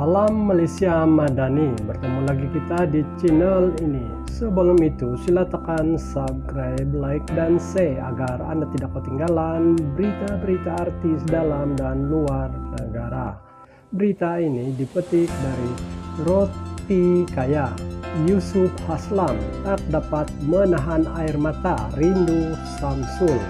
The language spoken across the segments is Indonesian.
Salam Malaysia Madani, bertemu lagi kita di channel ini. Sebelum itu sila tekan subscribe, like, dan share agar Anda tidak ketinggalan berita-berita artis dalam dan luar negara. Berita ini dipetik dari Roti Kaya. Yusuf Haslam tak dapat menahan air mata rindu Samsul.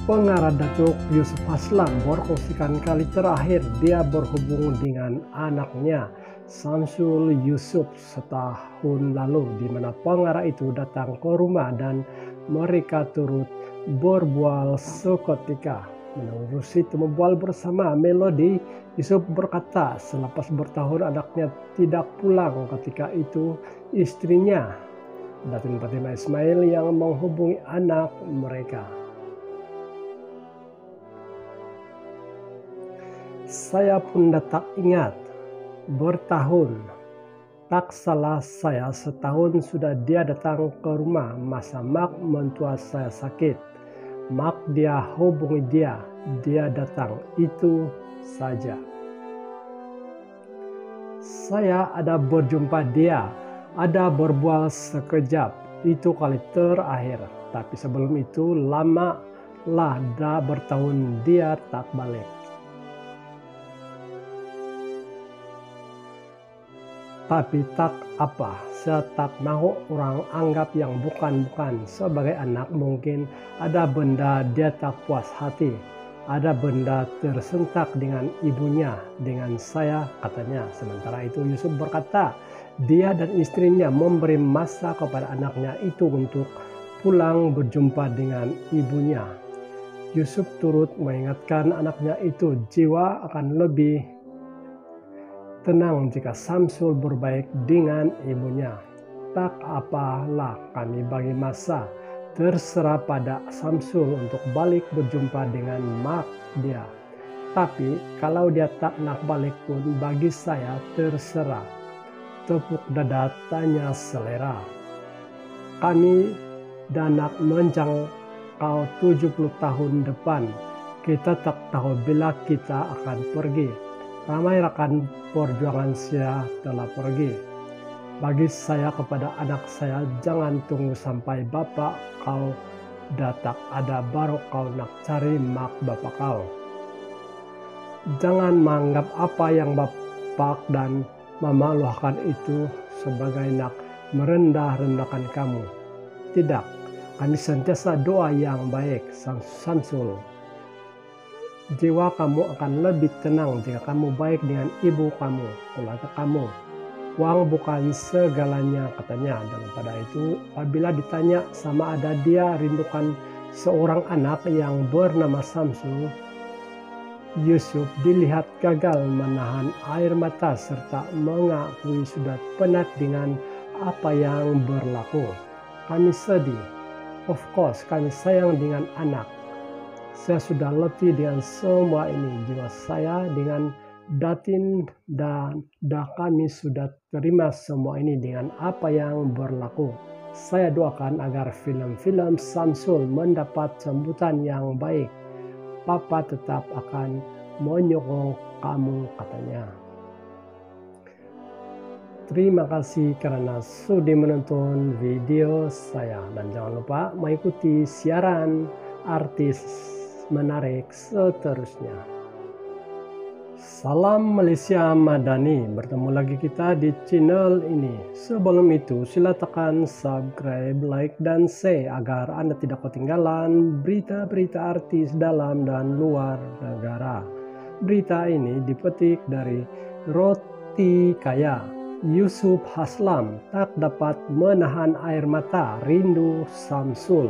Pengarah Datuk Yusuf Haslam berkongsikan kali terakhir dia berhubung dengan anaknya Samsul Yusuf setahun lalu, di mana pengarah itu datang ke rumah dan mereka turut berbual seketika. Menerusi membual bersama Melody, Yusuf berkata selepas bertahun anaknya tidak pulang ketika itu istrinya Datin Fatimah Ismail yang menghubungi anak mereka. Saya pun tak ingat, bertahun. Tak salah saya, setahun sudah dia datang ke rumah masa mak mentua saya sakit. Mak dia hubungi dia datang, itu saja. Saya ada berjumpa dia, ada berbual sekejap, itu kali terakhir. Tapi sebelum itu lama lah, dah bertahun dia tak balik. Tapi tak apa, saya tak mahu orang anggap yang bukan-bukan sebagai anak. Mungkin ada benda dia tak puas hati, ada benda tersentak dengan ibunya, dengan saya, katanya. Sementara itu Yusuf berkata dia dan istrinya memberi masa kepada anaknya itu untuk pulang berjumpa dengan ibunya. Yusuf turut mengingatkan anaknya itu jiwa akan lebih tenang jika Samsul berbaik dengan ibunya. Tak apalah, kami bagi masa, terserah pada Samsul untuk balik berjumpa dengan mak dia. Tapi kalau dia tak nak balik pun bagi saya terserah. Tepuk dada tanya selera. Kami dan nak menjangkau 70 tahun depan. Kita tak tahu bila kita akan pergi. Ramai rekan perjuangan saya telah pergi. Bagi saya kepada anak saya, jangan tunggu sampai bapak kau datang ada baru kau nak cari mak bapak kau. Jangan menganggap apa yang bapak dan mama lakukan itu sebagai nak merendah-rendahkan kamu. Tidak, kami sentiasa doa yang baik, Samsul. Jiwa kamu akan lebih tenang jika kamu baik dengan ibu kamu, keluarga kamu. Uang bukan segalanya, katanya. Dan pada itu apabila ditanya sama ada dia rindukan seorang anak yang bernama Samsul, Yusuf dilihat gagal menahan air mata serta mengakui sudah penat dengan apa yang berlaku. Kami sedih, of course kami sayang dengan anak. Saya sudah letih dengan semua ini. Jiwa saya dengan Datin dan kami sudah terima semua ini dengan apa yang berlaku. Saya doakan agar film-film Samsul mendapat sambutan yang baik. Papa tetap akan menyokong kamu, katanya. Terima kasih karena sudah menonton video saya. Dan jangan lupa mengikuti siaran artis menarik seterusnya. Salam Malaysia Madani, bertemu lagi kita di channel ini. Sebelum itu sila tekan subscribe, like, dan share agar Anda tidak ketinggalan berita-berita artis dalam dan luar negara. Berita ini dipetik dari Roti Kaya. Yusuf Haslam tak dapat menahan air mata rindu Samsul.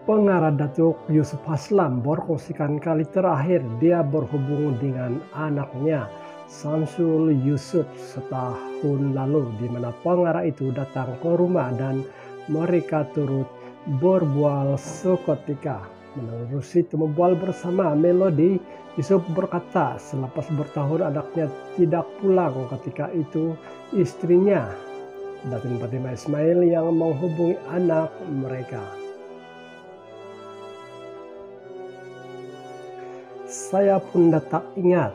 Pengarah Datuk Yusuf Haslam berkongsikan kali terakhir dia berhubung dengan anaknya Samsul Yusuf setahun lalu, di mana pengarah itu datang ke rumah dan mereka turut berbual seketika. Menerusi membual bersama Melody, Yusuf berkata selepas bertahun anaknya tidak pulang ketika itu istrinya Datin Fatimah Ismail yang menghubungi anak mereka. Saya pun tak ingat,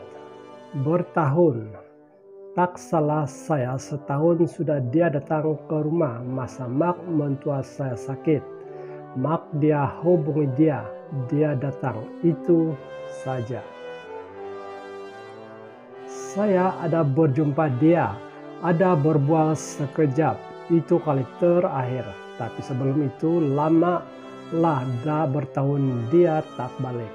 bertahun. Tak salah saya, setahun sudah dia datang ke rumah masa mak mentua saya sakit. Mak dia hubungi dia datang, itu saja. Saya ada berjumpa dia, ada berbual sekejap, itu kali terakhir. Tapi sebelum itu lama lah dah bertahun dia tak balik.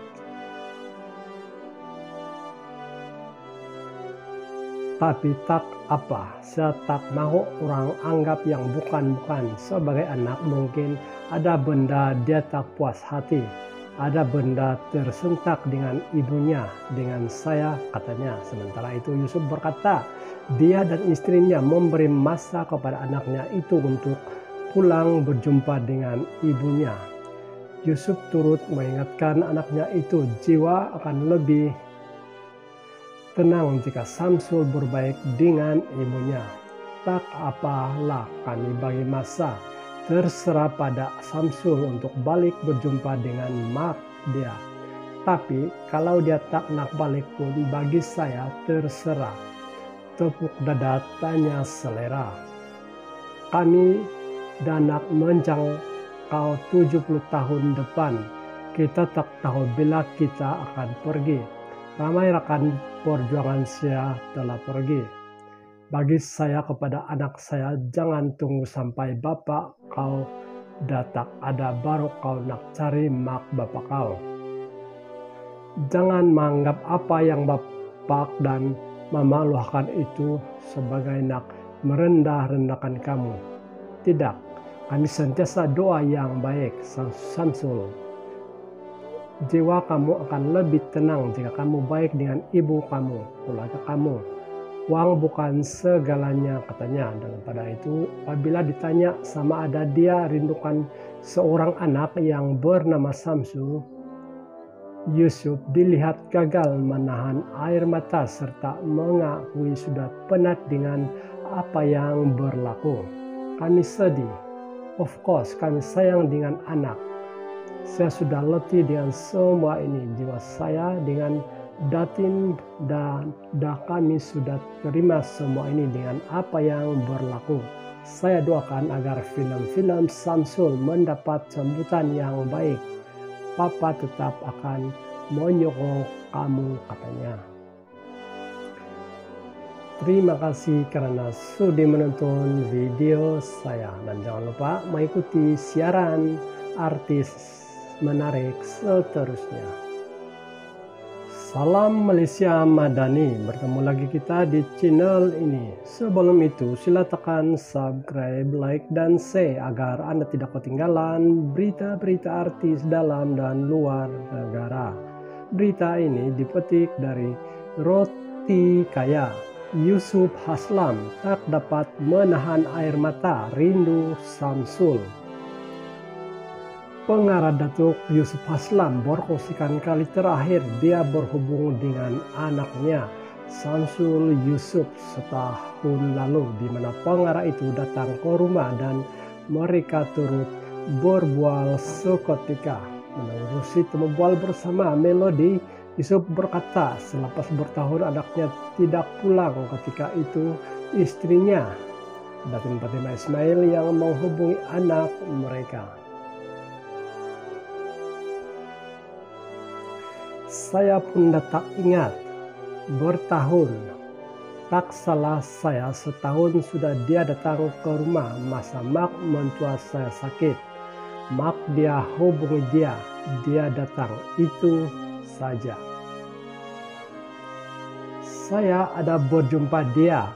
Tapi tak apa, saya tak mau orang anggap yang bukan-bukan sebagai anak. Mungkin ada benda dia tak puas hati, ada benda tersentak dengan ibunya, dengan saya, katanya. Sementara itu Yusuf berkata, dia dan istrinya memberi masa kepada anaknya itu untuk pulang berjumpa dengan ibunya. Yusuf turut mengingatkan anaknya itu, jiwa akan lebih tenang jika Samsul berbaik dengan ibunya. Tak apalah kami bagi masa, terserah pada Samsul untuk balik berjumpa dengan mak dia. Tapi kalau dia tak nak balik pun bagi saya terserah. Tepuk dada tanya selera. Kami dan nak menjangkau 70 tahun depan. Kita tak tahu bila kita akan pergi. Ramai rekan perjuangan saya telah pergi. Bagi saya kepada anak saya, jangan tunggu sampai bapak kau datang ada baru kau nak cari mak bapak kau. Jangan menganggap apa yang bapak dan mama lakukan itu sebagai nak merendah-rendahkan kamu. Tidak, kami sentiasa doa yang baik, Samsul. Jiwa kamu akan lebih tenang jika kamu baik dengan ibu kamu, keluarga kamu. Uang bukan segalanya, katanya. Dan pada itu, apabila ditanya sama ada dia rindukan seorang anak yang bernama Samsul, Yusuf dilihat gagal menahan air mata serta mengakui sudah penat dengan apa yang berlaku. Kami sedih. Of course, kami sayang dengan anak. Saya sudah letih dengan semua ini. Jiwa saya dengan datin dan kami sudah terima semua ini dengan apa yang berlaku. Saya doakan agar film-film Samsul mendapat sambutan yang baik. Papa tetap akan menyokong kamu, katanya. Terima kasih karena sudah menonton video saya. Dan jangan lupa mengikuti siaran artis menarik seterusnya. Salam Malaysia Madani, bertemu lagi kita di channel ini. Sebelum itu sila tekan subscribe, like, dan share agar Anda tidak ketinggalan berita-berita artis dalam dan luar negara. Berita ini dipetik dari Roti Kaya. Yusuf Haslam tak dapat menahan air mata rindu Samsul. Pengarah Datuk Yusuf Haslam berkongsikan kali terakhir dia berhubung dengan anaknya Samsul Yusuf setahun lalu, di mana pengarah itu datang ke rumah dan mereka turut berbual seketika. Menerusi membual bersama Melody, Yusuf berkata selepas bertahun anaknya tidak pulang, ketika itu istrinya Datin Fatimah Ismail yang menghubungi anak mereka. Saya pun tak ingat, bertahun. Tak salah saya, setahun sudah dia datang ke rumah masa mak mentua saya sakit. Mak dia hubungi dia datang, itu saja. Saya ada berjumpa dia,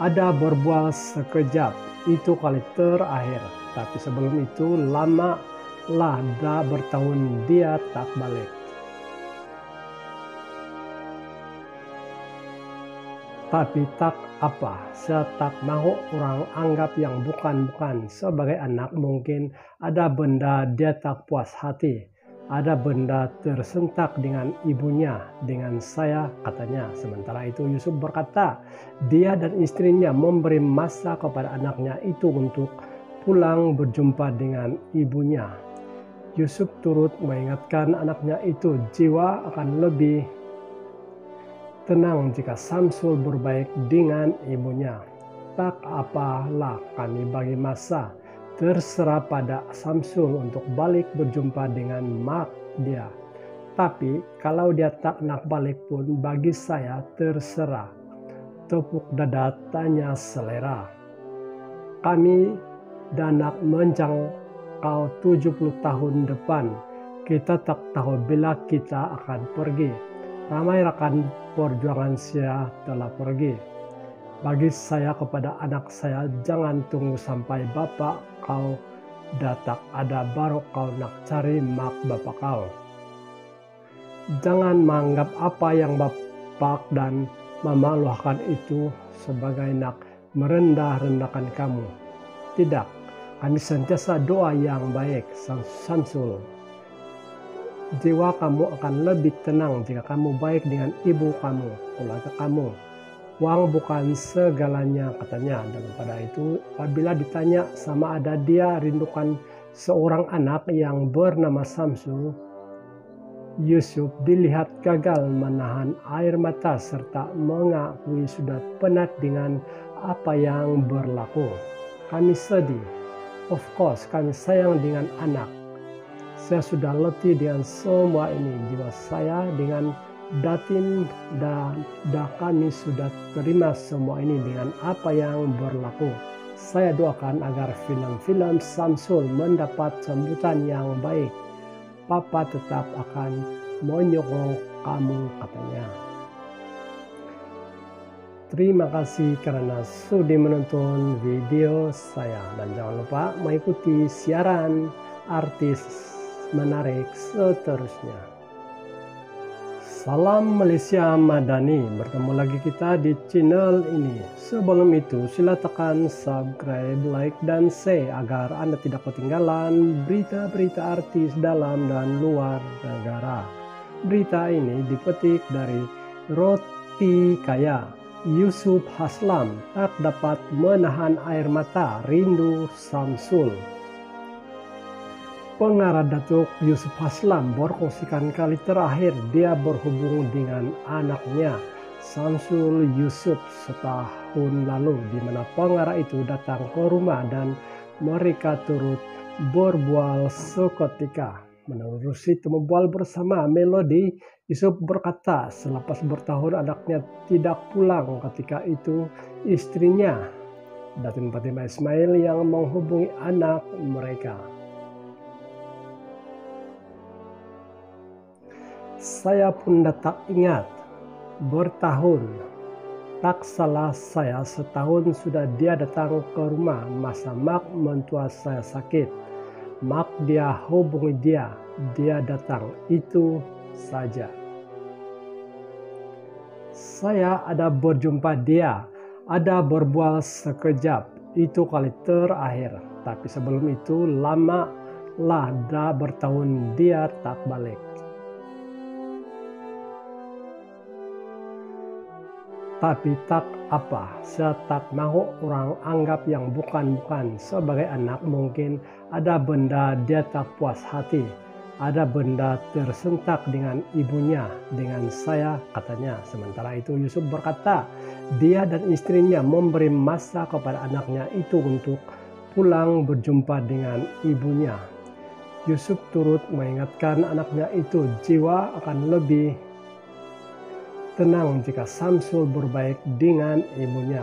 ada berbual sekejap, itu kali terakhir. Tapi sebelum itu lama lah dah bertahun dia tak balik. Tapi tak apa, saya tak mau orang anggap yang bukan-bukan sebagai anak. Mungkin ada benda dia tak puas hati, ada benda tersentak dengan ibunya, dengan saya, katanya. Sementara itu Yusuf berkata, dia dan istrinya memberi masa kepada anaknya itu untuk pulang berjumpa dengan ibunya. Yusuf turut mengingatkan anaknya itu, jiwa akan lebih tenang jika Samsul berbaik dengan ibunya. Tak apalah kami bagi masa, terserah pada Samsul untuk balik berjumpa dengan mak dia. Tapi kalau dia tak nak balik pun bagi saya terserah. Tepuk dada tanya selera. Kami dan nak menjangkau 70 tahun depan. Kita tak tahu bila kita akan pergi. Ramai rekan perjuangan saya telah pergi. Bagi saya kepada anak saya, jangan tunggu sampai bapak kau datang ada baru kau nak cari mak bapak kau. Jangan menganggap apa yang bapak dan mama lakukan itu sebagai nak merendah-rendahkan kamu. Tidak, kami sentiasa doa yang baik, Samsul. Jiwa kamu akan lebih tenang jika kamu baik dengan ibu kamu, keluarga kamu. Uang bukan segalanya, katanya. Dan pada itu, apabila ditanya sama ada dia rindukan seorang anak yang bernama Samsul, Yusuf dilihat gagal menahan air mata serta mengakui sudah penat dengan apa yang berlaku. Kami sedih. Of course, kami sayang dengan anak. Saya sudah letih dengan semua ini. Jiwa saya dengan batin dan kami sudah terima semua ini dengan apa yang berlaku. Saya doakan agar film-film Samsul mendapat sambutan yang baik. Papa tetap akan menyokong kamu, katanya. Terima kasih karena sudah menonton video saya. Dan jangan lupa mengikuti siaran artis menarik seterusnya. Salam Malaysia Madani, bertemu lagi kita di channel ini. Sebelum itu sila tekan subscribe, like, dan share agar Anda tidak ketinggalan berita-berita artis dalam dan luar negara. Berita ini dipetik dari Roti Kaya. Yusuf Haslam tak dapat menahan air mata rindu Samsul. Pengarah Datuk Yusuf Haslam berkongsikan kali terakhir dia berhubung dengan anaknya Samsul Yusuf setahun lalu, di mana pengarah itu datang ke rumah dan mereka turut berbual seketika. Menerusi temu bual bersama Melody, Yusuf berkata selepas bertahun anaknya tidak pulang, ketika itu istrinya Datin Fatimah Ismail yang menghubungi anak mereka. Saya pun tak ingat, bertahun. Tak salah saya, setahun sudah dia datang ke rumah masa mak mentua saya sakit. Mak dia hubungi dia datang, itu saja. Saya ada berjumpa dia, ada berbual sekejap, itu kali terakhir. Tapi sebelum itu lama lah, dah bertahun dia tak balik. Tapi tak apa, saya tak mahu orang anggap yang bukan-bukan sebagai anak. Mungkin ada benda dia tak puas hati, ada benda tersentak dengan ibunya, dengan saya, katanya. Sementara itu Yusuf berkata dia dan istrinya memberi masa kepada anaknya itu untuk pulang berjumpa dengan ibunya. Yusuf turut mengingatkan anaknya itu jiwa akan lebih tenang jika Samsul berbaik dengan ibunya.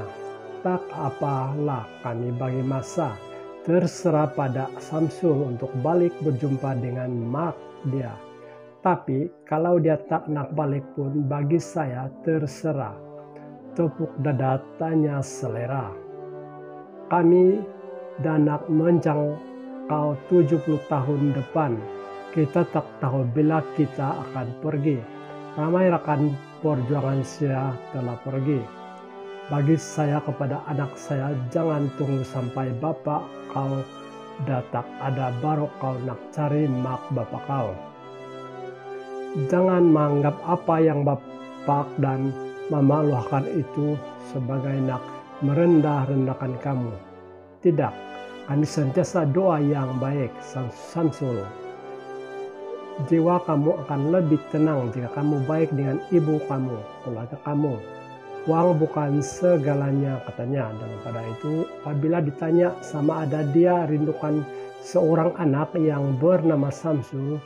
Tak apalah kami bagi masa, terserah pada Samsul untuk balik berjumpa dengan mak dia. Tapi kalau dia tak nak balik pun bagi saya terserah. Tepuk dada tanya selera. Kami dan nak menjangkau 70 tahun depan. Kita tak tahu bila kita akan pergi. Ramai rekan perjuangan saya telah pergi. Bagi saya kepada anak saya, jangan tunggu sampai bapak kau datang ada baru kau nak cari mak bapak kau. Jangan menganggap apa yang bapak dan mama lakukan itu sebagai nak merendah-rendahkan kamu. Tidak, kami sentiasa doa yang baik, Samsul. Jiwa kamu akan lebih tenang jika kamu baik dengan ibu kamu, keluarga kamu. Uang bukan segalanya, katanya. Dan pada itu, apabila ditanya sama ada dia rindukan seorang anak yang bernama Samsu,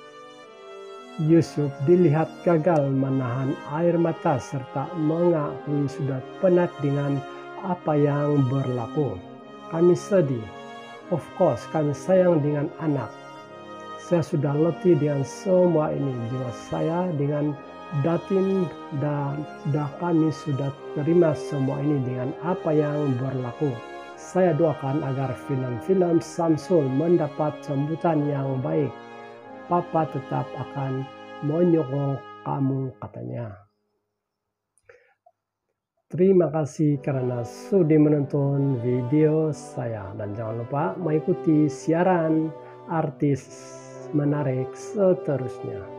Yusuf dilihat gagal menahan air mata serta mengakui sudah penat dengan apa yang berlaku. Kami sedih. Of course, kami sayang dengan anak. Saya sudah letih dengan semua ini. Jiwa saya dengan batin dan kami sudah terima semua ini dengan apa yang berlaku. Saya doakan agar film-film Samsul mendapat sambutan yang baik. Papa tetap akan menyokong kamu, katanya. Terima kasih karena sudah menonton video saya. Dan jangan lupa mengikuti siaran artis menarik seterusnya.